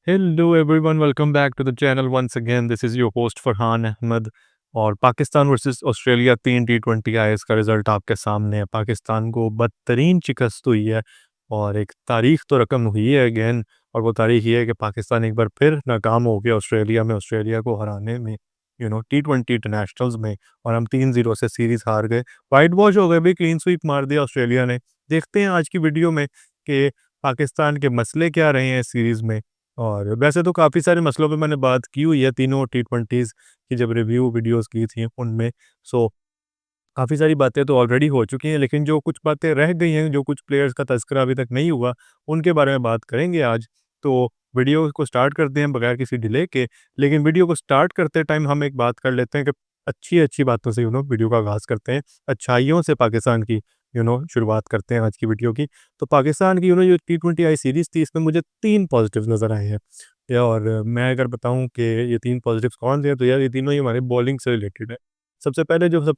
Hello everyone, welcome back to the channel once again. This is your host Farhan Ahmad और Pakistan versus Australia 3 T20 आई इसका result आपके सामने है। पाकिस्तान को बदतरीन शिकस्त हुई है और एक तारीख तो रकम हुई है अगेन। और वो तारीख ये है कि पाकिस्तान एक बार फिर नाकाम हो गया ऑस्ट्रेलिया को हराने में, T20 इंटरनेशनल्स में। और हम 3-0 से सीरीज़ हार गए, वाइट वॉश हो गए, भी क्लीन स्वीप मार दिया ऑस्ट्रेलिया ने। देखते हैं आज की वीडियो में कि पाकिस्तान के मसले क्या रहे हैं इस सीरीज़ में। और वैसे तो काफ़ी सारे मसलों पे मैंने बात की हुई है तीनों टी20s की, जब रिव्यू वीडियोस की थी उनमें। सो काफ़ी सारी बातें तो ऑलरेडी हो चुकी हैं, लेकिन जो कुछ बातें रह गई हैं, जो कुछ प्लेयर्स का तज़किरा अभी तक नहीं हुआ, उनके बारे में बात करेंगे आज। तो वीडियो को स्टार्ट करते हैं बगैर किसी डिले के। लेकिन वीडियो को स्टार्ट करते टाइम हम एक बात कर लेते हैं कि अच्छी-अच्छी बातों से वीडियो का आगाज़ करते हैं। अच्छाइयों से पाकिस्तान की शुरुआत करते हैं आज की वीडियो की। तो पाकिस्तान की जो टी20 आई सीरीज़ थी, इसमें मुझे 3 पॉज़िटिव नज़र आए हैं। और मैं अगर बताऊँ कि ये 3 पॉज़िटिव्स कौन से हैं, तो यार ये तीनों ही हमारे बॉलिंग से रिलेटेड है। सबसे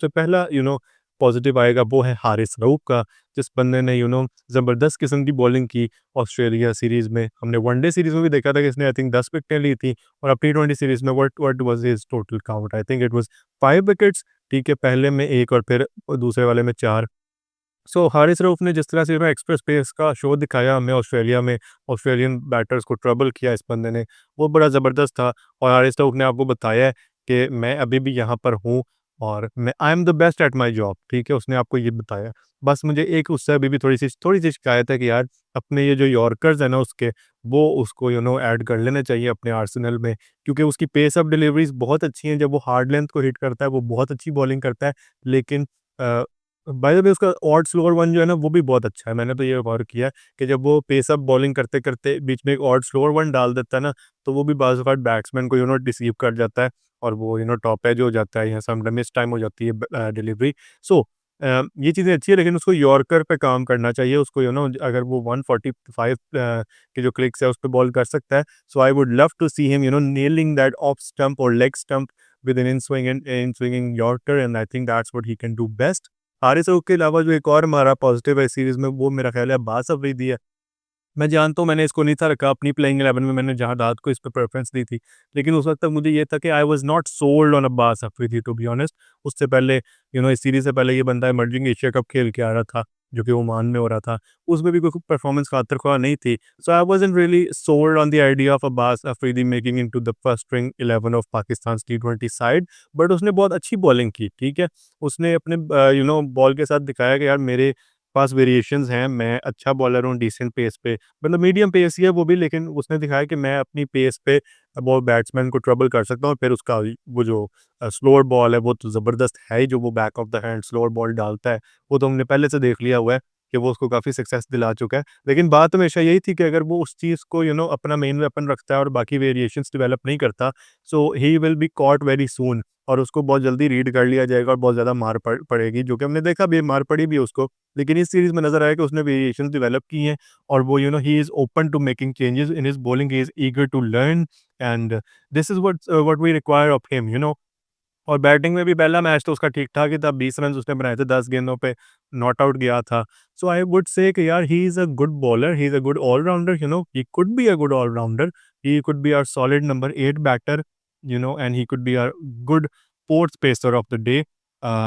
पहला पॉज़िटिव आएगा वो है हारिस रऊफ़ का, जिस बंदे ने ज़बरदस्त किस्म की बॉलिंग की ऑस्ट्रेलिया सीरीज़ में। हमने वनडे सीरीज़ में भी देखा था कि इसने आई थिंक 10 विकेटें ली थी, और अब टी20 सीरीज़ में what was his total count, I think it was 5 wickets. ठीक है, पहले में 1 और फिर दूसरे वाले में 4। सो हारिस रऊफ़ ने जिस तरह से एक्स्ट्रा स्पेस का शो दिखाया हमें ऑस्ट्रेलिया में, ऑस्ट्रेलियन बैटर्स को ट्रबल किया इस बंदे ने, वो बड़ा ज़बरदस्त था। और हारिस रऊफ़ ने आपको बताया है कि मैं अभी भी यहाँ पर हूँ और मैं I am the best at my job. ठीक है, उसने आपको ये बताया। बस मुझे एक उससे अभी भी थोड़ी-सी शिकायत है कि यार अपने ये जो यॉर्कर्स हैं ना उसके, वो उसको ऐड कर लेने चाहिए अपने आर्सेनल में, क्योंकि उसकी पेस ऑफ डिलीवरीज़ बहुत अच्छी हैं। जब वो हार्ड लेंथ को हिट करता है, वो बहुत अच्छी बॉलिंग करता है। लेकिन बाय द वे उसका ऑड स्लोअर वन जो है ना, वो भी बहुत अच्छा है। मैंने तो ये गौर किया है कि जब वो पेस अप बॉलिंग करते-करते बीच में एक ऑड स्लोअर वन डाल देता है ना, तो वो भी बाज़ औक़ात बैट्समैन को डिसीव कर जाता है, और वो टॉप एज हो जाता है या समटाइम मिस टाइम हो जाती है डिलीवरी। सो ये चीज़ें अच्छी है, लेकिन उसको यॉर्कर पे काम करना चाहिए। उसको अगर वो 145 के जो क्लिक्स है उस पे बॉल कर सकता है। So I would love to see him nailing that off stump और leg stump with an in swinging yorker, and I think that's what he can do best. Haris Rauf के अलावा जो एक और हमारा पॉज़िटिव है सीरीज़ में, वो मेरा ख़्याल है अब्बास अफ़रीदी है। मैं जानता हूँ मैंने इसको नहीं था रखा अपनी प्लेइंग 11 में, मैंने जहाँ रात को इस पे प्रेफ़रेंस दी थी। लेकिन उस वक़्त तक मुझे ये था कि I was not sold on Abbas Afridi, to be honest. उससे पहले इस सीरीज़ से पहले ये बंदा इमर्जिंग एशिया कप खेल के आ रहा था, जो कि ओमान में हो रहा था। उसमें भी कोई परफ़ॉर्मेंस खातिर-ख़्वाह नहीं थी। So I wasn't really sold on the idea of Abbas Afridi making into the first string 11 of Pakistan's टी20 साइड। बट उसने बहुत अच्छी बॉलिंग की, ठीक है? उसने अपने बॉल के साथ दिखाया कि यार मेरे पास वेरिएशंस हैं, मैं अच्छा बॉलर हूँ डिसेंट पेस पे। मतलब मीडियम पेस ही है वो भी, लेकिन उसने दिखाया कि मैं अपनी पेस पे वो बैट्समैन को ट्रबल कर सकता हूँ। और फिर उसका वो जो स्लोअर बॉल है, वो तो ज़बरदस्त है ही, जो वो back of the hand slower ball डालता है, वो तो हमने पहले से देख लिया हुआ है कि वो उसको काफ़ी सक्सेस दिला चुका है। लेकिन बात हमेशा यही थी कि अगर वो उस चीज़ को अपना मेन वेपन रखता है और बाकी वेरिएशंस डेवलप नहीं करता, so he will be caught very soon, और उसको बहुत जल्दी रीड कर लिया जाएगा और बहुत ज़्यादा मार पड़ेगी, जो कि हमने देखा भी, मार पड़ी भी उसको। लेकिन इस सीरीज़ में नज़र आया कि उसने वेरिएशंस डेवलप की हैं, और वो he is open to making changes in his bowling, he is eager to learn, and this is what we require of him. और बैटिंग में भी पहला मैच तो उसका ठीक-ठाक ही था, 20 रन्स उसने बनाए थे 10 गेंदों पे, नॉट आउट गया था। सो आई वुड से कि यार he is a good bowler, he is a good all-rounder, he could be a good all-rounder, he could be our solid number 8 batter, and he could be our good 4th pacer of the day.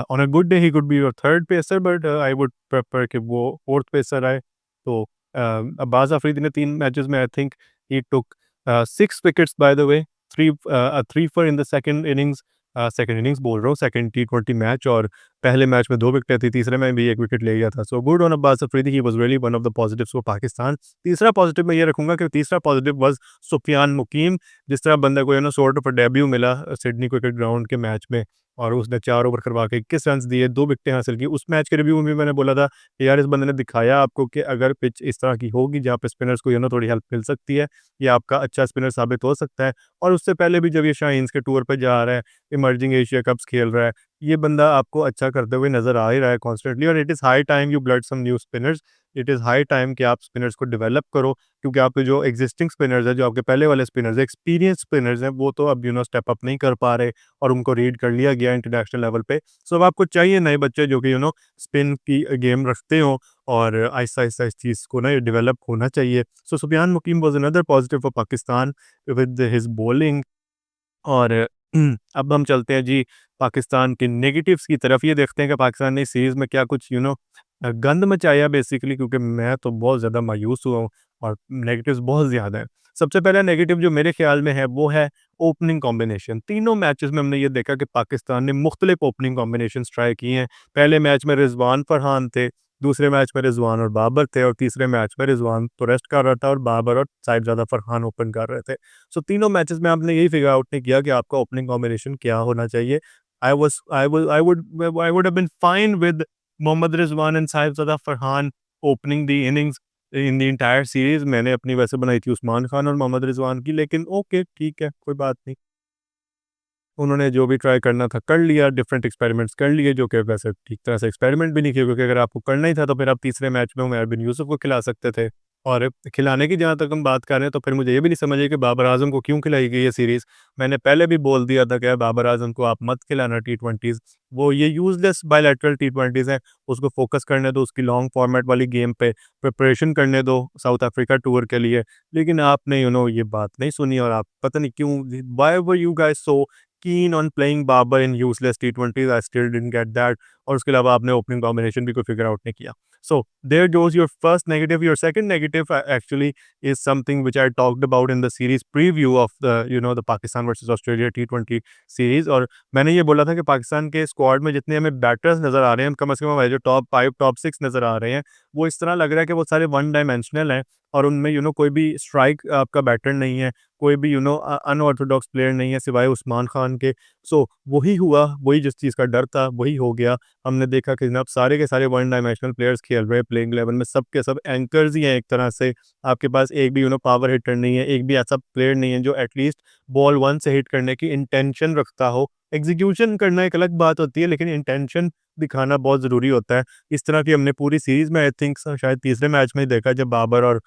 On a good day he could be your 3rd pacer, but I would prefer कि वो 4th pacer आए। तो अब्बास अफरीदी ने 3 matches में I think he टूक 6 wickets bye the way, 3 for in the second innings बोल रहा हूँ, सेकंड टी20 मैच। और पहले मैच में 2 विकेटें थी, तीसरे में भी 1 विकेट ले गया था। So good on Abbas Afridi, he was really one of the positives for Pakistan. तीसरा पॉजिटिव मैं ये रखूँगा कि तीसरा पॉजिटिव वाज़ सुफियान मुकीम। जिस तरह बंदे को सॉर्ट ऑफ अ डेब्यू मिला सिडनी क्रिकेट ग्राउंड के मैच में, और उसने 4 ओवर करवा के 21 रन्स दिए, 2 विकेटें हासिल की। उस मैच के रिव्यू में भी मैंने बोला था कि यार इस बंदे ने दिखाया आपको कि अगर पिच इस तरह की होगी जहाँ पे स्पिनर्स को थोड़ी हेल्प मिल सकती है, ये आपका अच्छा स्पिनर साबित हो सकता है। और उससे पहले भी जब ये शाहीन्स के टूर पे जा रहा है, इमर्जिंग एशिया कप्स खेल रहा है, ये बंदा आपको अच्छा करते हुए नज़र आ ही रहा है कॉन्स्टेंटली, और it is high time you blood some new spinners. It is high time कि आप स्पिनर्स को डेवलप करो, क्योंकि आपके जो एग्जिस्टिंग स्पिनर्स हैं, जो आपके पहले वाले स्पिनर्स हैं, एक्सपीरियंस स्पिनर्स हैं, वो तो अब स्टेप अप नहीं कर पा रहे, और उनको रीड कर लिया गया इंटरनेशनल लेवल पे। सो अब आपको चाहिए नए बच्चे जो कि स्पिन की गेम रखते हों, और आहिस्ता-आहिस्ता इस चीज़ को ये डेवलप होना चाहिए। So Sufiyan Muqeem was another positive for Pakistan with his bowling. और अब हम चलते हैं जी पाकिस्तान के नेगेटिव्स की तरफ। ये देखते हैं कि पाकिस्तान ने इस सीरीज़ में क्या कुछ गंद मचाया बेसिकली, क्योंकि मैं तो बहुत ज़्यादा मायूस हुआ हूँ, और नेगेटिव्स बहुत ज़्यादा हैं। सबसे पहला नेगेटिव जो मेरे ख़्याल में है वो है ओपनिंग कॉम्बिनेशन। तीनों मैचेस में हमने ये देखा कि पाकिस्तान ने मुख्तलिफ ओपनिंग कॉम्बिनेशंस ट्राई किए हैं। पहले मैच में रिजवान फरहान थे, दूसरे मैच में रिजवान और बाबर थे, और तीसरे मैच में रिजवान तो रेस्ट कर रहा था और बाबर और साहिबजादा फरहान ओपन कर रहे थे। सो तीनों मैचेस में आपने यही फिगर आउट नहीं किया कि आपका ओपनिंग कॉम्बिनेशन क्या होना चाहिए। I would have been fine with Mohammad Rizwan and Sahibzada Farhan opening the innings in the entire series. मैंने अपनी वैसे बनाई थी उस्मान खान और मोहम्मद रिजवान की, लेकिन ओके ठीक है, कोई बात नहीं। उन्होंने जो भी ट्राई करना था कर लिया, डिफरेंट एक्सपेरिमेंट्स कर लिए, जो कि वैसे ठीक तरह से एक्सपेरिमेंट भी नहीं किए, क्योंकि अगर आपको करना ही था तो फिर आप तीसरे मैच में उमर बिन यूसुफ को खिला सकते थे। और खिलाने की जहाँ तक हम बात कर रहे हैं, तो फिर मुझे ये भी नहीं समझ आई कि बाबर आजम को क्यों खिलाई गई ये सीरीज़। मैंने पहले भी बोल दिया था कि बाबर आजम को आप मत खिलाना टी20s, वो ये यूज़लेस बायलैटरल टी20s हैं, उसको फोकस करने दो उसकी लॉन्ग फॉर्मेट वाली गेम पे, प्रिपरेशन करने दो साउथ अफ्रीका टूर के लिए। लेकिन आपने ये बात नहीं सुनी, और आप पता नहीं क्यों, why were you guys so keen on playing Babar in useless टी20s, I still didn't get that. और उसके अलावा आपने ओपनिंग कॉम्बिनेशन भी कोई फिगर आउट नहीं किया। So there goes your first negative. Your second negative actually is something which I talked about in the series preview of the Pakistan versus Australia T20 series। और मैंने ये बोला था कि पाकिस्तान के स्क्वाड में जितने हमें बैटर्स नज़र आ रहे हैं, कम से कम हमारे जो टॉप 5 टॉप 6 नज़र आ रहे हैं, वो इस तरह लग रहा है कि वो सारे वन डायमेंशनल हैं, और उनमें कोई भी स्ट्राइक आपका बैटर नहीं है, कोई भी अनऑर्थोडॉक्स प्लेयर नहीं है सिवाय उस्मान खान के। सो वही हुआ, वही जिस चीज़ का डर था वही हो गया। हमने देखा कि जनाब सारे के सारे वन डायमेंशनल प्लेयर्स खेल रहे हैं प्लेइंग 11 में, सब के सब एंकर्स ही हैं एक तरह से। आपके पास एक भी पावर हिटर नहीं है, एक भी ऐसा प्लेयर नहीं है जो एटलीस्ट बॉल 1 से हिट करने की इंटेंशन रखता हो। एग्जीक्यूशन करना एक अलग बात होती है, लेकिन इंटेंशन दिखाना बहुत ज़रूरी होता है। इस तरह की हमने पूरी सीरीज़ में आई थिंक शायद तीसरे मैच में ही देखा, जब बाबर और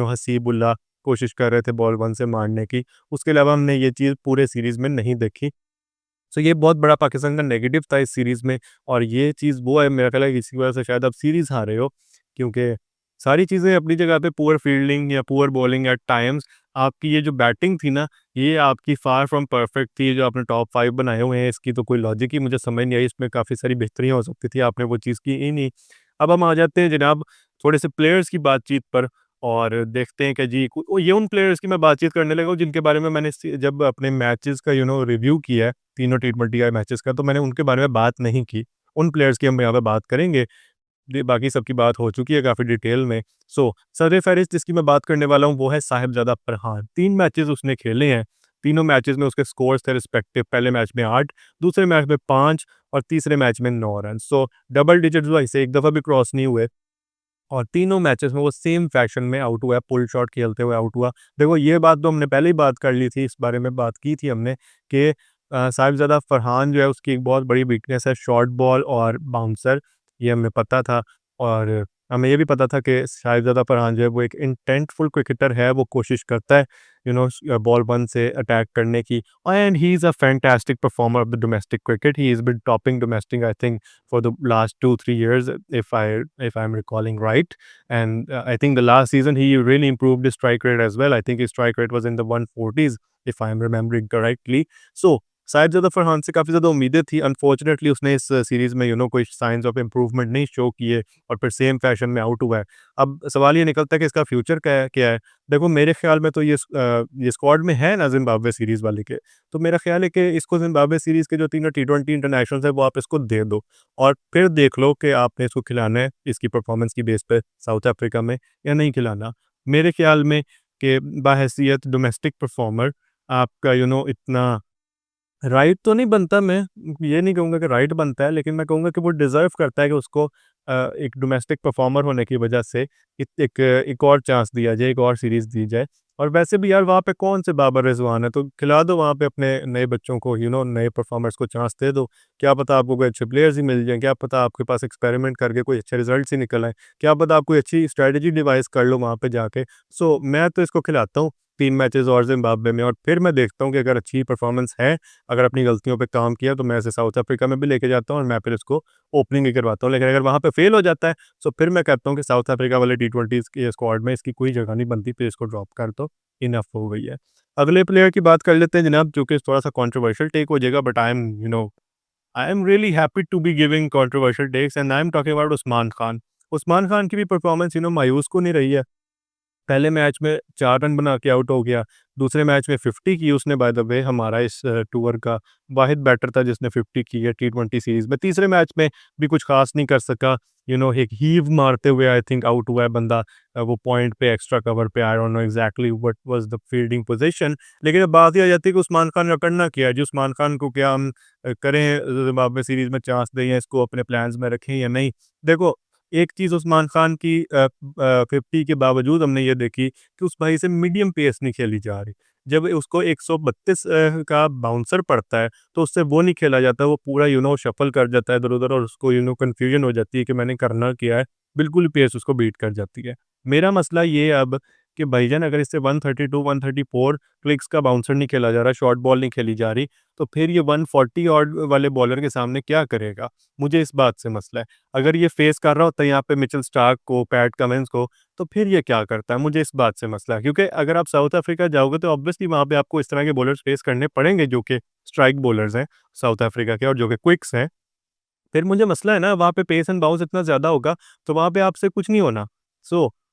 हसीबुल्लाह कोशिश कर रहे थे बॉल 1 से मारने की। उसके अलावा हमने ये चीज़ पूरे सीरीज़ में नहीं देखी। सो ये बहुत बड़ा पाकिस्तान का नेगेटिव था इस सीरीज़ में, और ये चीज़ वो है, मेरा ख्याल है इसी वजह से शायद आप सीरीज़ हारे हो, क्योंकि सारी चीज़ें अपनी जगह पे, पुअर फील्डिंग या पुअर बॉलिंग एट टाइम्स, आपकी ये जो बैटिंग थी ना, ये आपकी फार फ्रॉम परफेक्ट थी। जो आपने टॉप 5 बनाए हुए हैं, इसकी तो कोई लॉजिक ही मुझे समझ नहीं आई, इसमें काफ़ी सारी बेहतरियाँ हो सकती थी, आपने वो चीज़ की ही नहीं। अब हम आ जाते हैं जनाब थोड़े से प्लेयर्स की बातचीत पर, और देखते हैं कि जी ये उन प्लेयर्स की मैं बातचीत करने लगा हूँ जिनके बारे में मैंने जब अपने मैचेस का रिव्यू किया है, तीनों टी20 मैचेस का, तो मैंने उनके बारे में बात नहीं की। उन प्लेयर्स की हम यहाँ पे बात करेंगे। बाकी सबकी बात हो चुकी है काफ़ी डिटेल में। सो सर-ए-फ़हरिस्त जिसकी मैं बात करने वाला हूँ वो है साहिबजादा फरहान। 3 मैचेस उसने खेले हैं। तीनों मैचेस में उसके स्कोर्स थे रिस्पेक्टिव, पहले मैच में 8, दूसरे मैच में 5, और तीसरे मैच में 9 रन। सो डबल डिजिट्स वाइस से एक दफ़ा भी क्रॉस नहीं हुए, और तीनों मैचेस में वो सेम फैशन में आउट हुआ है, पुल शॉट खेलते हुए आउट हुआ। देखो ये बात तो हमने पहले ही बात कर ली थी, इस बारे में बात की थी हमने कि साहिबजादा फरहान जो है उसकी एक बहुत बड़ी वीकनेस है शॉर्ट बॉल और बाउंसर, ये हमें पता था। और हमें ये भी पता था कि साहिबजादा फरहान जो है वो एक इंटेंटफुल क्रिकेटर है, वो कोशिश करता है बॉल 1 से अटैक करने की, and he is a fantastic performer of the domestic cricket. He is been topping domestic I think for the last 2-3 years, if I'm recalling right. And I think the last season he really improved his strike rate as well. I think his strike rate was in the 140s if I'm remembering correctly. So Sahibzada Farhan से काफ़ी ज़्यादा उम्मीदें थी। Unfortunately उसने इस series में कोई science of improvement नहीं शो किए, और फिर सेम फैशन में आउट हुआ है। अब सवाल ये निकलता है कि इसका फ्यूचर क्या है? देखो मेरे ख्याल में तो ये स्क्वाड में है ना ज़िम्बाब्वे सीरीज़ वाले के, तो मेरा ख्याल है कि इसको ज़िम्बाब्वे सीरीज़ के जो तीनों टी20 इंटरनेशनल्स हैं वो आप इसको दे दो, और फिर देख लो कि आपने इसको खिलाना है इसकी परफॉर्मेंस की बेस पे साउथ अफ्रीका में या नहीं खिलाना। मेरे ख्याल में कि बाहैसियत डोमेस्टिक परफॉर्मर आपका इतना राइट तो नहीं बनता, मैं ये नहीं कहूँगा कि राइट बनता है, लेकिन मैं कहूँगा कि वो डिज़र्व करता है कि उसको एक डोमेस्टिक परफॉर्मर होने की वजह से एक और चांस दिया जाए, एक और सीरीज़ दी जाए। और वैसे भी यार वहाँ पे कौन से बाबर रिज़वान है, तो खिला दो वहाँ पे अपने नए बच्चों को, नए परफॉर्मर्स को चांस दे दो। क्या पता आपको कोई अच्छे प्लेयर्स ही मिल जाएँ, क्या पता आपके पास एक्सपेरिमेंट करके कोई अच्छे रिज़ल्ट्स ही निकल आएँ, क्या पता आप कोई अच्छी स्ट्रैटेजी डिवाइस कर लो वहाँ पे जाके। सो मैं तो इसको खिलाता हूँ 3 मैचेज़ और ज़िम्बाब्वे में, और फिर मैं देखता हूँ कि अगर अच्छी परफॉर्मेंस है, अगर अपनी गलतियों पे काम किया, तो मैं इसे साउथ अफ्रीका में भी लेके जाता हूँ और मैं फिर इसको ओपनिंग भी करवाता हूँ। लेकिन अगर वहाँ पे फेल हो जाता है, तो फिर मैं कहता हूँ कि साउथ अफ्रीका वाले टी20 के स्क्वाड में इसकी कोई जगह नहीं बनती, फिर इसको ड्रॉप कर दो, इनफ हो गई है। अगले प्लेयर की बात कर लेते हैं जनाब, जो कि थोड़ा-सा कंट्रोवर्शियल टेक हो जाएगा, but I am really happy to be giving controversial takes, and I am talking about Usman Khan. Usman Khan की भी परफॉर्मेंस मायूस को नहीं रही है। पहले मैच में 4 रन बना के आउट हो गया, दूसरे मैच में 50 की उसने, बाय द वे हमारा इस टूर का वाहिद बैटर था जिसने 50 की है टी20 सीरीज़ में। तीसरे मैच में भी कुछ ख़ास नहीं कर सका, एक हीव मारते हुए आई थिंक आउट हुआ है बंदा, वो पॉइंट पे एक्स्ट्रा कवर पे, I don't know exactly what was the fielding position. लेकिन अब बात ये आ जाती है कि उस्मान खान ने करना क्या है जी? उस्मान खान को क्या हम करें, ज़िम्बाब्वे सीरीज़ में चांस दें या इसको अपने प्लान्स में रखें या नहीं? देखो, एक चीज़ उस्मान खान की 50 के बावजूद हमने ये देखी कि उस भाई से मीडियम पेस नहीं खेली जा रही। जब उसको 132 का बाउंसर पड़ता है, तो उससे वो नहीं खेला जाता, वो पूरा शफ़ल कर जाता है इधर-उधर, और उसको कन्फ्यूजन हो जाती है कि मैंने करना क्या है, बिल्कुल पेस उसको बीट कर जाती है। मेरा मसला ये है अब कि भाईजान, अगर इससे 132-134 क्लिक्स का बाउंसर नहीं खेला जा रहा, शॉर्ट बॉल नहीं खेली जा रही, तो फिर ये 140 ऑड वाले बॉलर के सामने क्या करेगा? मुझे इस बात से मसला है। अगर ये फेस कर रहा होता है यहाँ पे मिचेल स्टार्क को, पैट कमिंस को, तो फिर ये क्या करता है? मुझे इस बात से मसला है, क्योंकि अगर आप साउथ अफ्रीका जाओगे तो ऑब्वियसली वहाँ पे आपको इस तरह के बॉलर्स फेस करने पड़ेंगे जो कि स्ट्राइक बॉलर्स हैं साउथ अफ्रीका के, और जो कि क्विक्स हैं। फिर मुझे मसला है ना, वहाँ पे पेस एंड बाउंस इतना ज़्यादा होगा, तो वहाँ पे आपसे कुछ नहीं होना।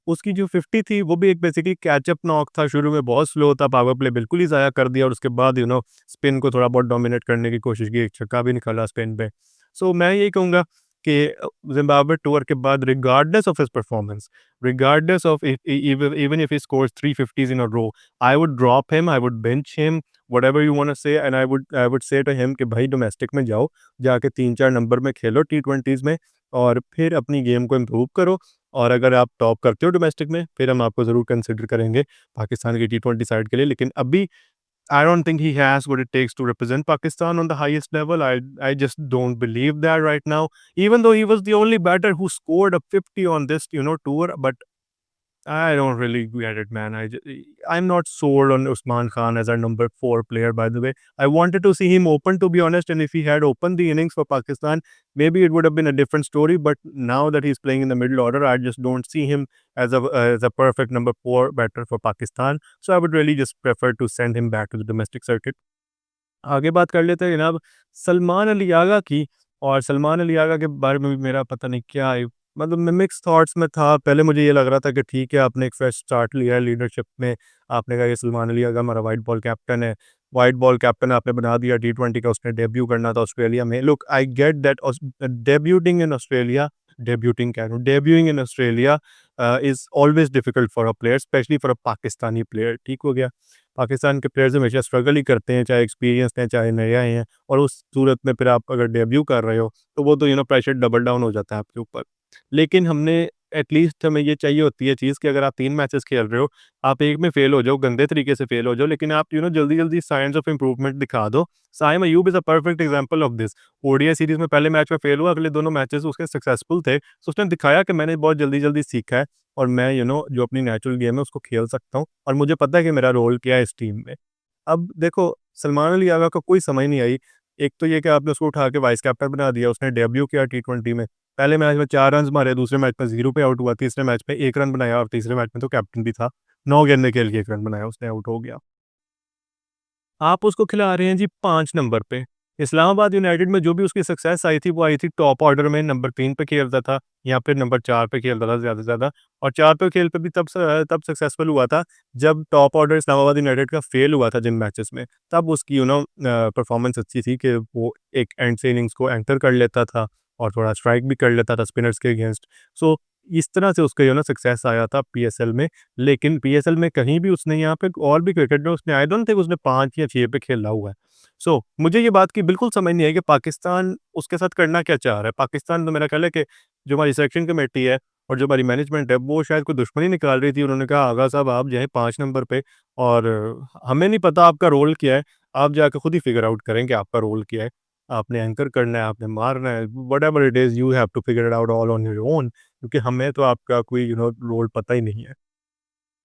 उसकी जो 50 थी वो भी एक बेसिकली कैचअप नॉक था, शुरू में बहुत स्लो था, पावर प्ले बिल्कुल ही ज़ाया कर दिया, और उसके बाद स्पिन को थोड़ा बहुत डोमिनेट करने की कोशिश की, एक छक्का भी निकाला स्पिन पे। मैं यही कहूँगा कि ज़िम्बाब्वे टूर के बाद, regardless of his performance, regardless of even if he scores 350s in a row, I would drop him, I would bench him, whatever you want to say, and I would say to him कि भाई domestic में जाओ, जाके 3-4 number में खेलो टी20s में, और फिर अपनी गेम को इम्प्रूव करो, और अगर आप टॉप करते हो डोमेस्टिक में, फिर हम आपको ज़रूर कंसिडर करेंगे पाकिस्तान की टी20 साइड के लिए। लेकिन अभी I don't think he has what it takes to represent Pakistan on the highest level. I just don't believe that right now. Even though he was the only batter who scored a 50 on this tour, but I don't really get it, man. I'm not sold on Usman Khan as our number 4 player, by the way. I wanted to see him open, to be honest, and if he had opened the innings for Pakistan, maybe it would have been a different story. But now that he's playing in the middle order, I just don't see him as a perfect number 4 batter for Pakistan. So I would really just prefer to send him back to the domestic circuit. आगे बात कर लेते हैं जनाब सलमान अली आगा की। और सलमान अली आगा के बारे में भी मेरा पता नहीं क्या है, मतलब मैं मिक्स थॉट्स में था। पहले मुझे ये लग रहा था कि ठीक है, आपने एक फ्रेश स्टार्ट लिया है लीडरशिप में, आपने कहा ये सलमान अली आगा हमारा वाइट बॉल कैप्टन है, वाइट बॉल कैप्टन आपने बना दिया, टी20 का उसने डेब्यू करना था ऑस्ट्रेलिया में। Look, I get that debuting in Australia, debuting कह रहा हूँ, debuting in Australia is always difficult for a player, specially for a Pakistani player. ठीक हो गया, पाकिस्तान के प्लेयर्स हमेशा स्ट्रगल ही करते हैं, चाहे एक्सपीरियंस्ड हैं, चाहे नए आए हैं, और उस सूरत में फिर आप अगर डेब्यू कर रहे हो, तो वो तो प्रेशर डबल डाउन हो जाता है आपके ऊपर। लेकिन एटलीस्ट हमें ये चाहिए होती है चीज़ कि अगर आप 3 मैचेस खेल रहे हो, आप एक में फेल हो जाओ, गंदे तरीके से फेल हो जाओ, लेकिन आप जल्दी-जल्दी साइन्स ऑफ इम्प्रूवमेंट दिखा दो। Saim Ayub is a perfect example of this. ODI series में पहले मैच में फेल हुआ, अगले दोनों मैचेस उसके सक्सेसफुल थे, तो उसने दिखाया कि मैंने बहुत जल्दी-जल्दी सीखा है, और मैं जो अपनी नेचुरल गेम है उसको खेल सकता हूँ, और मुझे पता है कि मेरा रोल क्या है इस टीम में। अब देखो, सलमान अली आगा को कोई समझ नहीं आई। एक तो ये कि आपने उसको उठा के वाइस कैप्टन बना दिया, उसने डेब्यू किया टी20 में। पहले मैच में 4 रन्स मारे, दूसरे मैच में 0 पे आउट हुआ, तीसरे मैच में 1 रन बनाया, और तीसरे मैच में तो कैप्टन भी था। 9 गेंदें खेल के 1 रन बनाया, उसने आउट हो गया। आप उसको खिला रहे हैं जी 5 नंबर पे। इस्लामाबाद यूनाइटेड में जो भी उसकी सक्सेस आई थी, वो आई थी टॉप ऑर्डर में, नंबर 3 पे खेलता था, या फिर नंबर 4 पे खेलता था ज़्यादा से ज़्यादा। और 4 पे खेल पे भी तब सक्सेसफुल हुआ था, जब टॉप ऑर्डर इस्लामाबाद यूनाइटेड का फेल हुआ था जिन मैचेस में। तब उसकी परफॉर्मेंस अच्छी थी कि वो एक एंड से इनिंग्स को एंकर कर लेता था, और थोड़ा स्ट्राइक भी कर लेता था स्पिनर्स के अगेंस्ट। सो इस तरह से उसका सक्सेस आया था पीएसएल में। लेकिन पीएसएल में कहीं भी उसने, यहाँ पे और भी क्रिकेट में उसने, आई डोंट थिंक उसने 5 या 6 पे खेला हुआ है। मुझे ये बात की बिल्कुल समझ नहीं आई कि पाकिस्तान उसके साथ करना क्या चाह रहा है। पाकिस्तान तो मेरा ख्याल है कि जो हमारी सिलेक्शन कमेटी है और जो हमारी मैनेजमेंट है, वो शायद कोई दुश्मनी निकाल रही थी। उन्होंने कहा, "आगा साहब आप जो हैं 5 नंबर पे और हमें नहीं पता आपका रोल क्या है, आप जाके खुद ही फिगर आउट करें कि आपका रोल क्या है। आपने एंकर करना है, आपने मारना है, whatever it is you have to figure it out all on your own, क्योंकि हमें तो आपका कोई रोल पता ही नहीं है।"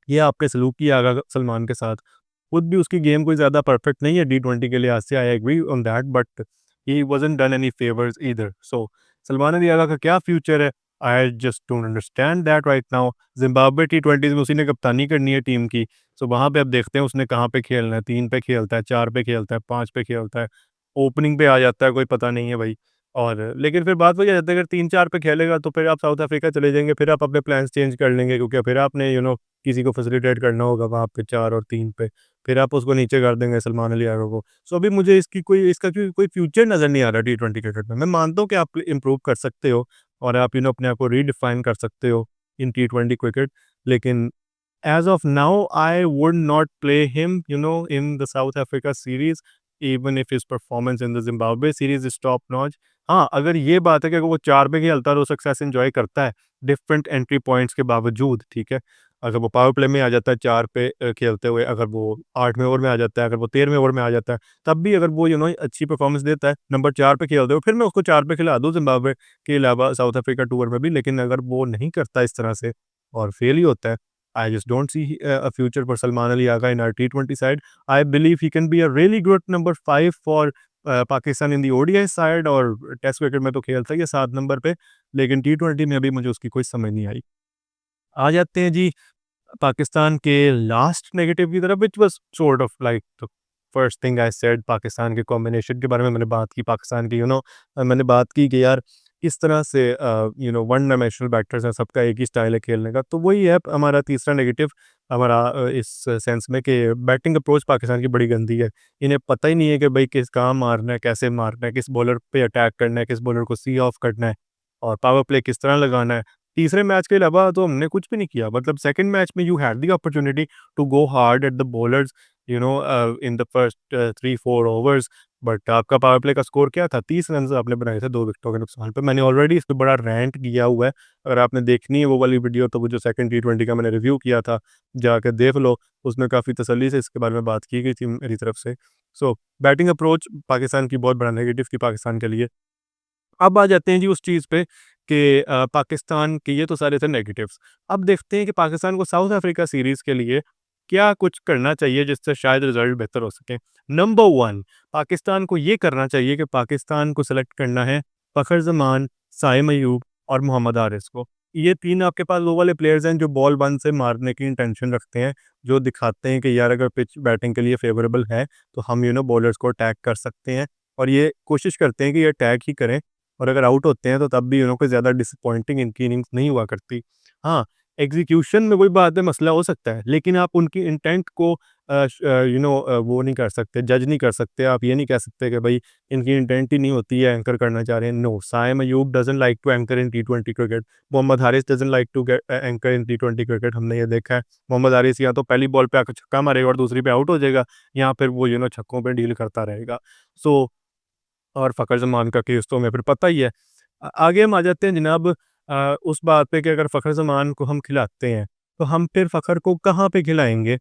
ये आपने सलूक किया आगा सलमान के साथ। खुद भी उसकी गेम कोई ज़्यादा परफेक्ट नहीं है टी-20 के लिहाज़ से, I agree on that, but he wasn't done any favours either. सो सलमान अली आगा का क्या फ्यूचर है? I just don't understand that right now. Zimbabwe T twenties में उसी ने कप्तानी करनी है टीम की। सो वहाँ पे अब देखते हैं उसने कहाँ पे खेलना है, 3 पे खेलता है, 4 पे खेलता है, 5 पे खेलता है, ओपनिंग पे आ जाता है, कोई पता नहीं है भाई। और लेकिन फिर बात वही आ जाती है, अगर 3-4 पे खेलेगा तो फिर आप साउथ अफ्रीका चले जाएँगे, फिर आप अपने प्लान्स चेंज कर लेंगे, क्योंकि फिर आपने किसी को फैसिलिटेट करना होगा वहाँ पे 4 और 3 पे। फिर आप उसको नीचे कर देंगे सलमान अली यारों को। सो अभी मुझे इसका कोई फ्यूचर नज़र नहीं आ रहा टी-20 क्रिकेट में। मैं मानता हूँ कि आप इम्प्रूव कर सकते हो और आप अपने आप को रीडिफाइन कर सकते हो इन टी-20 क्रिकेट, लेकिन as of now, I would not play him, in the South Africa series, even if his performance in the Zimbabwe series is top notch. हाँ, अगर ये बात है कि अगर वो 4 पे खेलता है तो सक्सेस एन्जॉय करता है, डिफरेंट एंट्री पॉइंट्स के बावजूद, ठीक है? अगर वो पावर प्ले में आ जाता है 4 पे खेलते हुए, अगर वो 8वें ओवर में आ जाता है, अगर वो 13वें ओवर में आ जाता है, तब भी अगर वो अच्छी परफॉर्मेंस देता है, नंबर 4 पे खेलते हुए, फिर मैं उसको 4 पे खिला दूँ ज़िम्बाब्वे के अलावा साउथ अफ्रीका टूर में भी। लेकिन अगर वो नहीं करता इस तरह से और फेल ही होता है, I just don't see a future for Salman Ali Agha in our T20 side. I believe he can be a really good number 5 for Pakistan in the ODI side, और टेस्ट क्रिकेट में तो खेलता ही है 7 number पे, लेकिन टी20 में अभी मुझे उसकी कोई समझ नहीं आई। आ जाते हैं जी पाकिस्तान के लास्ट नेगेटिव की तरफ, which was sort of like the first thing I said. Pakistan के कॉम्बिनेशन के बारे में मैंने बात की, पाकिस्तान की मैंने बात की कि यार किस तरह से वन डायमेंशनल बैटर्स हैं, सबका एक ही स्टाइल है खेलने का। तो वही है हमारा तीसरा नेगेटिव हमारा, इस सेंस में कि बैटिंग अप्रोच पाकिस्तान की बड़ी गंदी है। इन्हें पता ही नहीं है कि भाई किस कहाँ मारना है, कैसे मारना है, किस बॉलर पे अटैक करना है, किस बॉलर को सी ऑफ करना है और पावर प्ले किस तरह लगाना है। तीसरे मैच के अलावा तो हमने कुछ भी नहीं किया। मतलब सेकंड मैच में you had the opportunity to go hard at the bowlers, in the first 3-4 overs, but आपका पावर प्ले का स्कोर क्या था? 30 रन्स आपने बनाए थे 2 विकेटों के नुकसान पे। मैंने ऑलरेडी इस पे बड़ा रैंट किया हुआ है। अगर आपने देखनी है वो वाली वीडियो, तो वो जो सेकंड टी20 का मैंने रिव्यू किया था, जाके देख लो। उसमें काफ़ी तसल्ली से इसके बारे में बात की गई थी मेरी तरफ से। सो बैटिंग अप्रोच पाकिस्तान की बहुत बड़ा नेगेटिव थी पाकिस्तान के लिए। अब आ जाते हैं जी उस चीज़ पे कि पाकिस्तान के ये तो सारे थे नेगेटिव्स। अब देखते हैं कि पाकिस्तान को साउथ अफ्रीका सीरीज़ के लिए क्या कुछ करना चाहिए जिससे शायद रिज़ल्ट बेहतर हो सके। नंबर 1, पाकिस्तान को ये करना चाहिए कि पाकिस्तान को सेलेक्ट करना है फ़खर ज़मान, साइम अयूब और मोहम्मद हारिस को। ये 3 आपके पास वो वाले प्लेयर्स हैं जो बॉल 1 से मारने की इंटेंशन रखते हैं, जो दिखाते हैं कि यार अगर पिच बैटिंग के लिए फ़ेवरेबल है, तो हम बॉलर्स को अटैक कर सकते हैं, और ये कोशिश करते हैं कि ये अटैक ही करें। और अगर आउट होते हैं तो तब भी कोई ज़्यादा डिसअपॉइंटिंग इनकी इनिंग्स नहीं हुआ करती। हाँ, एग्ज़ीक्यूशन में वही बात है, मसला हो सकता है, लेकिन आप उनकी इंटेंट को वो नहीं कर सकते, जज नहीं कर सकते। आप ये नहीं कह सकते कि भई इनकी इंटेंट ही नहीं होती है, एंकर करना चाह रहे हैं। No, Saim Ayub doesn't like to anchor in T20 cricket. Mohammad Haris doesn't like to anchor in T20 cricket, हमने ये देखा है। मोहम्मद हारिस या तो पहली बॉल पे आकर छक्का मारेगा और दूसरी पे आउट हो जाएगा, या फिर वो छक्कों पे डील करता रहेगा। सो और फ़खर ज़मान का केस तो हमें फिर पता ही है। आगे हम आ जाते हैं जनाब उस बात पे कि अगर फ़खर ज़मान को हम खिलाते हैं, तो हम फिर फ़खर को कहाँ पे खिलाएँगे?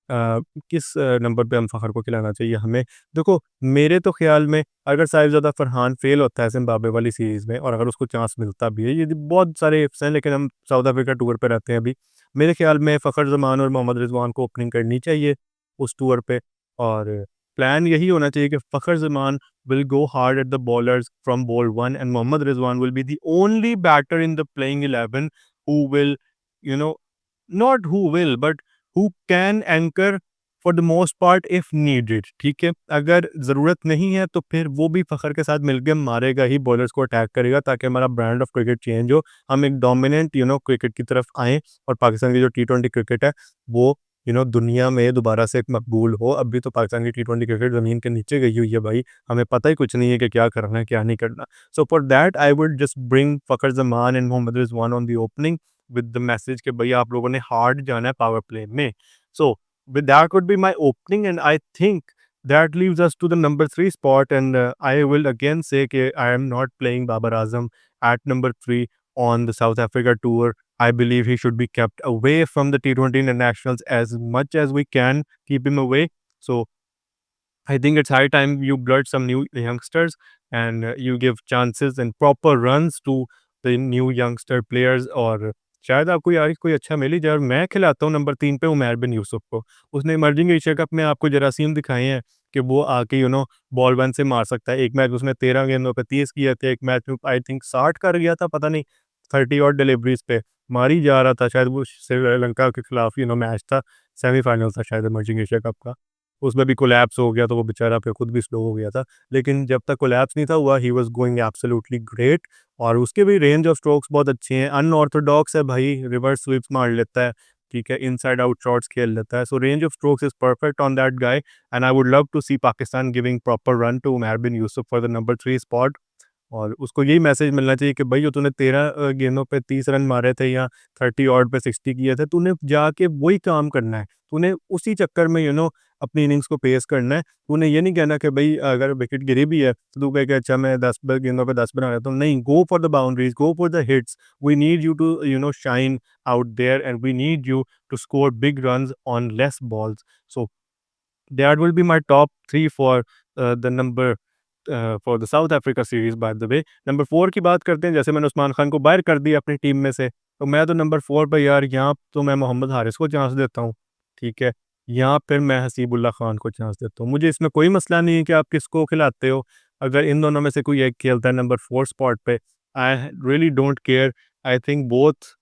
किस नंबर पे हम फ़खर को खिलाना चाहिए हमें? देखो, मेरे तो ख़्याल में अगर साहिबज़ादा फ़रहान फ़ेल होता है ज़िम्बाब्वे वाली सीरीज़ में, और अगर उसको चांस मिलता भी है, ये बहुत सारे इफ्स हैं, लेकिन हम साउथ अफ्रीका टूर पे रहते हैं अभी। मेरे ख़्याल में फ़खर ज़मान और मोहम्मद रिज़वान को ओपनिंग करनी चाहिए उस टूर पे, और प्लान यही होना चाहिए कि फ़खर ज़मान will go hard at the bowlers from ball 1, and Mohammad Rizwan will be the only batter in the playing 11 who will, you know, not who will, but who can anchor for the most part if needed, ठीक है? अगर ज़रूरत नहीं है तो फिर वो भी फ़खर के साथ मिलके मारेगा ही, बॉलर्स को अटैक करेगा, ताकि हमारा ब्रांड ऑफ क्रिकेट चेंज हो, हम एक डोमिनेंट क्रिकेट की तरफ आएँ, और पाकिस्तान की जो टी20 क्रिकेट है वो दुनिया में दोबारा से एक मकबूल हो। अभी तो पाकिस्तान की टी20 क्रिकेट ज़मीन के नीचे गई हुई है भाई, हमें पता ही कुछ नहीं है कि क्या करना है, क्या नहीं करना। So for that I would just bring Fakhar Zaman and Mohammad Rizwan on the opening with the message कि भई आप लोगों ने हार्ड जाना है पावर प्ले में। So with that would be my opening, and I think that leaves us to the number 3 spot, and I will again say कि I am not playing Babar Azam at number 3, on the South Africa tour. I believe he should be kept away from the T20 internationals as much as we can keep him away. So I think it's high time you blood some new youngsters and you give chances and proper runs to the new youngster players. और शायद आपको यार कोई अच्छा मिल ही जाए और मैं खिलाता हूँ नंबर 3 पे उमर बिन यूसुफ को। उसने इमर्जिंग एशिया कप में आपको जरासीम दिखाए हैं कि वो आके बॉल 1 से मार सकता है। एक मैच उसने 13 गेंदों पे 30 किए थे, एक मैच में आई थिंक 60 कर गया था, पता नहीं 30 और डिलीवरीज़ पे मार ही जा रहा था। शायद वो श्रीलंका के खिलाफ मैच था, सेमीफाइनल था शायद इमर्जिंग एशिया कप का। उसमें भी कोलैप्स हो गया तो वो बेचारा फिर खुद भी स्लो हो गया था। लेकिन जब तक कोलैप्स नहीं था हुआ, he was going absolutely great और उसके भी रेंज ऑफ स्ट्रोक्स बहुत अच्छे हैं। अनऑर्थोडॉक्स है भाई, रिवर्स स्वीप्स मार लेता है, ठीक है, इनसाइड आउट शॉट्स खेल लेता है। So range of strokes is perfect on that guy and I would love to see Pakistan giving proper run to Umar bin Yusuf for the number 3 spot. और उसको यही मैसेज मिलना चाहिए कि भाई जो तूने 13 गेंदों पे 30 रन मारे थे या 30 ऑड पे 60 किए थे, तूने जाके वही काम करना है। तूने उसी चक्कर में अपनी इनिंग्स को पेस करना है। तूने ये नहीं कहना कि भाई अगर विकेट गिरी भी है तो तू कहे कि अच्छा मैं 10 गेंदों पे 10 बना लेता हूँ। नहीं, go for the boundaries, go for the hits. We need you to shine out there and we need you to score big runs on less balls. So that will be my top 3 for the number for the South Africa series by the way. Number 4 की बात करते हैं, जैसे मैंने उस्मान खान को बाहर कर दिया अपनी टीम में से, तो मैं तो नंबर 4 पे यार यहाँ तो मैं मोहम्मद हारिस को चांस देता हूँ, ठीक है। यहाँ फिर मैं हसीबुल्ला खान को चांस देता हूँ। मुझे इसमें कोई मसला नहीं है कि आप किसको खिलाते हो। अगर इन दोनों में से कोई एक खेलता है नंबर 4 स्पॉट पे, I really don't care. I think both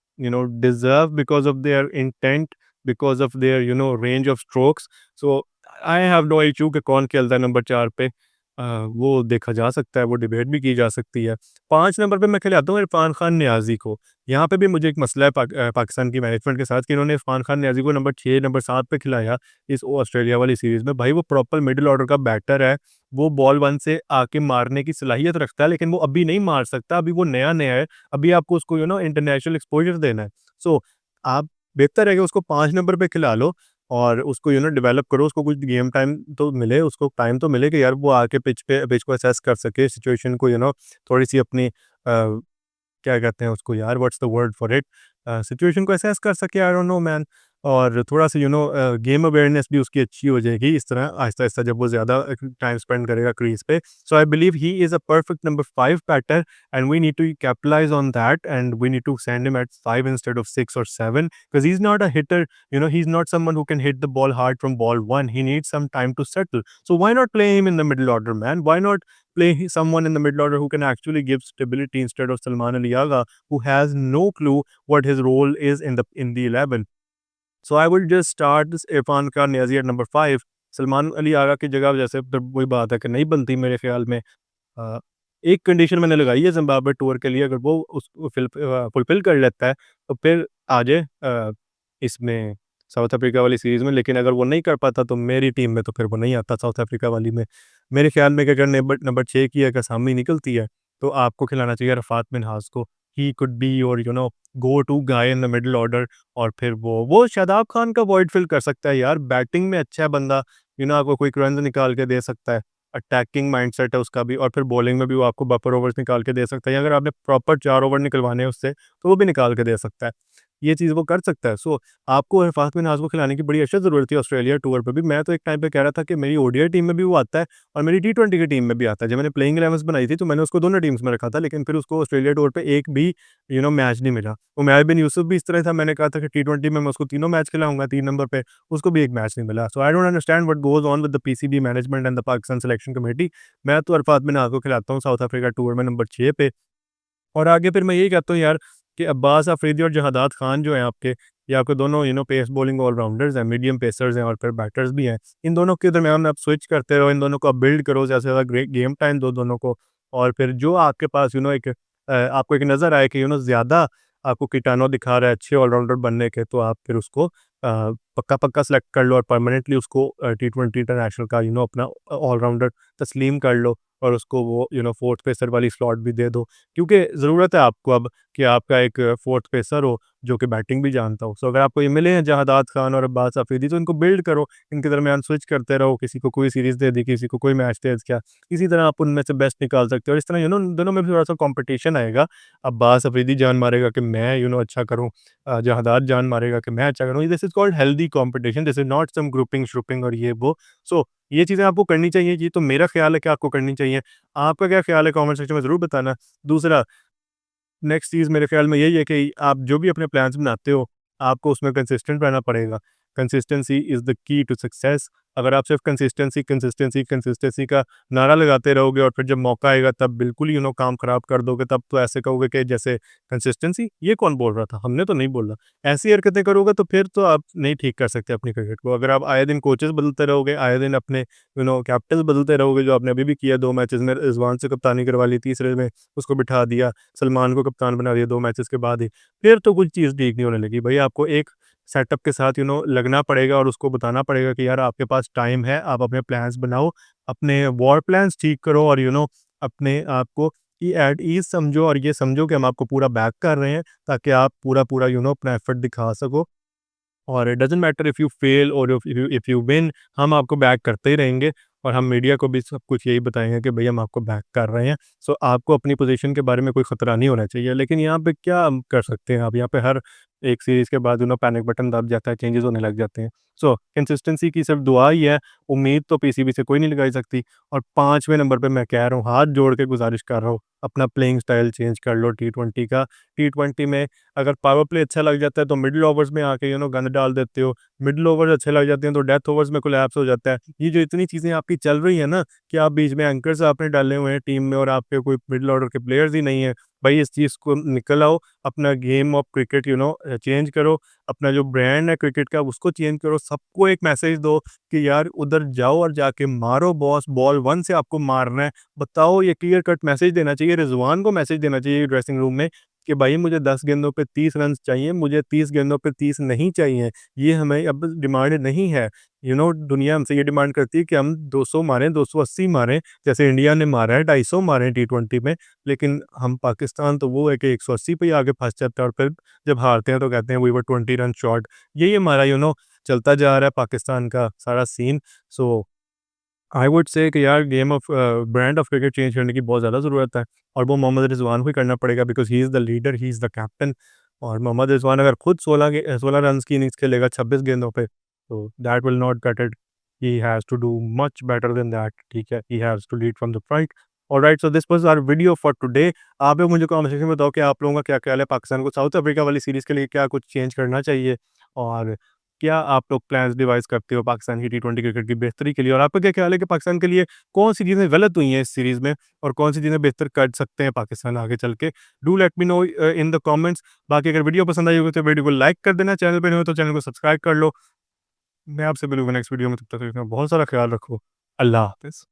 deserve because of their intent, because of their range of strokes. So I have no issue कि कौन खेलता है नंबर 4 पे। वो देखा जा सकता है, वो डिबेट भी की जा सकती है। 5 नंबर पे मैं खिलाता हूँ इरफान खान नियाज़ी को। यहाँ पे भी मुझे एक मसला है पाकिस्तान की मैनेजमेंट के साथ कि इन्होंने इरफान खान नियाज़ी को नंबर 6, नंबर 7 पे खिलाया इस ऑस्ट्रेलिया वाली सीरीज़ में। भाई वो प्रॉपर मिडल ऑर्डर का बैटर है, वो बॉल 1 से आके मारने की सलाहियत रखता है, लेकिन वो अभी नहीं मार सकता, अभी वो नया-नया है, अभी आपको उसको इंटरनेशनल एक्सपोज़र देना है। सो आप बेहतर है कि उसको 5 नंबर पे खिला लो और उसको डेवलप करो, उसको कुछ गेम टाइम तो मिले, उसको टाइम तो मिले कि यार वो आके पिच को असेस कर सके, सिचुएशन को थोड़ी-सी अपनी क्या कहते हैं उसको यार, what's the word for it, situation को असेस कर सके, आई डोंट नो मैन। और थोड़ा-सा गेम अवेयरनेस भी उसकी अच्छी हो जाएगी इस तरह आहिस्ता-आहिस्ता जब वो ज़्यादा टाइम स्पेंड करेगा क्रीज़ पे। So I believe he is a perfect number 5 batter and we need to capitalise on that and we need to send him at 5 instead of 6 or 7 because he's not a hitter. He's not someone who can hit the ball hard from ball 1. He needs some time to settle. So why not play him in the middle order, man? Why not play someone in the middle order who can actually give stability instead of Salman Ali Agha, who has no clue what his role is in the 11. So I would just start this Irfan Khan Niazi at number 5. Salman Ali Agha की जगह जैसे तो वही बात है कि नहीं बनती मेरे ख्याल में। अ, एक कंडीशन मैंने लगाई है ज़िम्बाब्वे टूर के लिए, अगर वो उसको फुलफ़िल कर लेता है तो फिर आ जाए इसमें साउथ अफ्रीका वाली सीरीज़ में। लेकिन अगर वो नहीं कर पाता तो मेरी टीम में तो फिर वो नहीं आता साउथ अफ्रीका वाली में। मेरे ख्याल में कि अगर नंबर 6 की अगर असामी निकलती है तो आपको खिलाना चाहिए रफ़ात मिन्हाज को। He could be your go to guy in the middle order. और फिर वो शादाब खान का वॉइड फिल कर सकता है यार, बैटिंग में अच्छा है बंदा, आपको क्विक रन्स निकाल के दे सकता है, अटैकिंग माइंडसेट है उसका भी, और फिर बॉलिंग में भी वो आपको बफर ओवर्स निकाल के दे सकता है। अगर आपने प्रॉपर 4 ओवर निकलवाने हैं उससे तो वो भी निकाल के दे सकता है। ये चीज़ वो कर सकता है। सो आपको इरफान मिन्हाज को खिलाने की बड़ी अशद ज़रूरत थी ऑस्ट्रेलिया टूर पे भी। मैं तो एक टाइम पे कह रहा था कि मेरी ओडीआई टीम में भी वो आता है और मेरी टी20 की टीम में भी आता है। जब मैंने प्लेइंग 11 बनाई थी तो मैंने उसको दोनों टीम्स में रखा था, लेकिन फिर उसको ऑस्ट्रेलिया टूर पे एक भी मैच नहीं मिला। उमर बिन यूसुफ भी इस तरह था, मैंने कहा था कि टी20 में मैं उसको तीनों मैच खिलाऊँगा 3 नंबर पे, उसको भी एक मैच नहीं मिला। So I don't understand what goes on with the PCB management and the Pakistan selection committee. मैं तो इरफान मिन्हाज को खिलाता हूँ साउथ अफ्रीका टूर में नंबर 6 पे। और आगे फिर मैं यही कहता हूँ यार कि अब्बास अफरीदी और जहादात खान जो हैं आपके, ये आपके दोनों पेस बॉलिंग ऑलराउंडर्स हैं, मीडियम पेसर्स हैं और फिर बैटर्स भी हैं। इन दोनों के दरमियान आप स्विच करते रहो, इन दोनों को आप बिल्ड करो, ज़्यादा से ज़्यादा ग्रेट गेम टाइम दो दोनों को। और फिर जो आपके पास एक आपको एक नज़र आए कि ज़्यादा आपको कीटाणु दिखा रहा है अच्छे ऑलराउंडर बनने के, तो आप फिर उसको पक्का सेलेक्ट कर लो और परमानेंटली उसको टी20 इंटरनेशनल का अपना ऑलराउंडर तस्लीम कर लो। और उसको वो फोर्थ पेसर वाली स्लॉट भी दे दो, क्योंकि ज़रूरत है आपको अब कि आपका एक फोर्थ पेसर हो जो कि बैटिंग भी जानता हो। सो अगर आपको ये मिले हैं जहादात खान और अब्बास अफरीदी, तो इनको बिल्ड करो, इनके दरमियान स्विच करते रहो, किसी को कोई सीरीज़ दे दी, किसी को कोई मैच दे दिया, इसी तरह आप उनमें से बेस्ट निकाल सकते हो और इस तरह दोनों में भी थोड़ा सा कंपटीशन आएगा। अब्बास अफरीदी जान मारेगा कि मैं अच्छा करूँ, जहादात जान मारेगा कि मैं अच्छा करूँ। This is called healthy competition, this is not some grouping श्रुपिंग और ये वो। सो ये चीज़ें आपको करनी चाहिए, ये तो मेरा ख्याल है कि आपको करनी चाहिए। आपका क्या ख्याल है कमेंट सेक्शन में ज़रूर बताना। दूसरा, नेक्स्ट चीज़ मेरे ख़्याल में यही है कि आप जो भी अपने प्लान्स बनाते हो, आपको उसमें कंसिस्टेंट रहना पड़ेगा। Consistency is the key to success. अगर आप सिर्फ़ कंसिस्टेंसी, कंसिस्टेंसी, कंसिस्टेंसी का नारा लगाते रहोगे और फिर जब मौका आएगा तब बिल्कुल ही काम ख़राब कर दोगे, तब तो ऐसे कहोगे कि जैसे कंसिस्टेंसी, ये कौन बोल रहा था? हमने तो नहीं बोला। ऐसी हरकतें करोगे तो फिर तो आप नहीं ठीक कर सकते अपनी क्रिकेट को। अगर आप आए दिन कोचेज़ बदलते रहोगे, आए दिन अपने कैप्टन्स बदलते रहोगे, जो आपने अभी भी किया 2 मैचेज़ में रिज़वान से कप्तानी करवा ली, तीसरे में उसको बिठा दिया, सलमान को कप्तान बना दिया 2 मैचेस के बाद ही, फिर तो कुछ चीज़ ठीक नहीं होने लगी। भई आपको एक सेटअप के साथ लगना पड़ेगा और उसको बताना पड़ेगा कि यार आपके पास टाइम है, आप अपने प्लान्स बनाओ, अपने वॉर प्लान्स ठीक करो और अपने आप को कि एट ईज़ समझो और ये समझो कि हम आपको पूरा बैक कर रहे हैं, ताकि आप पूरा-पूरा अपना एफर्ट दिखा सको। और it doesn't matter if you fail और इफ यू विन, हम आपको बैक करते ही रहेंगे और हम मीडिया को भी सब कुछ यही बताएँगे कि भई हम आपको बैक कर रहे हैं। सो आपको अपनी पोज़ीशन के बारे में कोई खतरा नहीं होना चाहिए। लेकिन यहाँ पे क्या हम कर सकते हैं, आप यहाँ पे हर एक सीरीज़ के बाद पैनिक बटन दब जाता है, चेंजेज़ होने लग जाते हैं। सो कंसिस्टेंसी की सिर्फ़ दुआ ही है, उम्मीद तो पीसीबी से कोई नहीं लगाई सकती। और 5वें नंबर पे मैं कह रहा हूँ, हाथ जोड़ के गुज़ारिश कर रहा हूँ, अपना प्लेइंग स्टाइल चेंज कर लो टी20 का। टी20 में अगर पावर प्ले अच्छा लग जाता है तो मिडल ओवर्स में आके गंद डाल देते हो। मिडल ओवर्स अच्छे लग जाते हैं तो डेथ ओवर्स में कोलैप्स हो जाता है। ये जो इतनी चीज़ें आपकी चल रही है ना, कि आप बीच में एंकर्स आपने डाले हुए हैं टीम में और आपके कोई मिडल ऑर्डर के प्लेयर्स ही नहीं है। भाई इस चीज़ को निकल आओ, अपना गेम ऑफ क्रिकेट चेंज करो, अपना जो ब्रांड है क्रिकेट का उसको चेंज करो, सबको एक मैसेज दो कि यार उधर जाओ और जाके मारो बॉस, बॉल 1 से आपको मारना है। बताओ, ये क्लियर कट मैसेज देना चाहिए, रिजवान को मैसेज देना चाहिए ड्रेसिंग रूम में कि भाई मुझे 10 गेंदों पे 30 रन्स चाहिए, मुझे 30 गेंदों पे 30 नहीं चाहिए। ये हमें अब डिमांड नहीं है। दुनिया हमसे ये डिमांड करती है कि हम 200 मारें, 280 मारें, जैसे इंडिया ने मारा है, 250 मारे टी20 में। लेकिन हम पाकिस्तान तो वो है कि 180 पे ही आके फँस जाता है और फिर जब हारते हैं तो कहते हैं वी वर 20 रन शॉर्ट। यही हमारा चलता जा रहा है पाकिस्तान का सारा सीन। सो आई वुड से कि यार game of brand of cricket change करने की बहुत ज़्यादा ज़रूरत है और वो मोहम्मद रिजवान को ही करना पड़ेगा, because he is the leader, he is the captain. और मोहम्मद रिजवान अगर खुद 16 रन्स की इनिंग्स खेलेगा 26 गेंदों पे, तो that will not cut it. He has to do much better than that, ठीक है? He has to lead from the front. Alright, so this was our video for today. आप भी मुझे कमेंट सेक्शन में बताओ कि आप लोगों का क्या ख्याल है, पाकिस्तान को साउथ अफ्रीका वाली सीरीज़ के लिए क्या कुछ चेंज करना चाहिए और क्या आप लोग प्लान्स डिवाइस करते हो पाकिस्तान की टी20 क्रिकेट की बेहतरी के लिए? और आपका क्या ख्याल है कि पाकिस्तान के लिए कौन-सी चीज़ें गलत हुई हैं इस सीरीज़ में और कौन-सी चीज़ें बेहतर कर सकते हैं पाकिस्तान आगे चल के? Do let me know in the comments. बाकी अगर वीडियो पसंद आई होगी तो वीडियो को लाइक कर देना, चैनल पे नए हो तो चैनल को सब्सक्राइब कर लो। मैं आपसे मिलूँगा नेक्स्ट वीडियो में, तब तक के लिए अपना बहुत सारा ख्याल रखो। अल्लाह हाफ़िज़।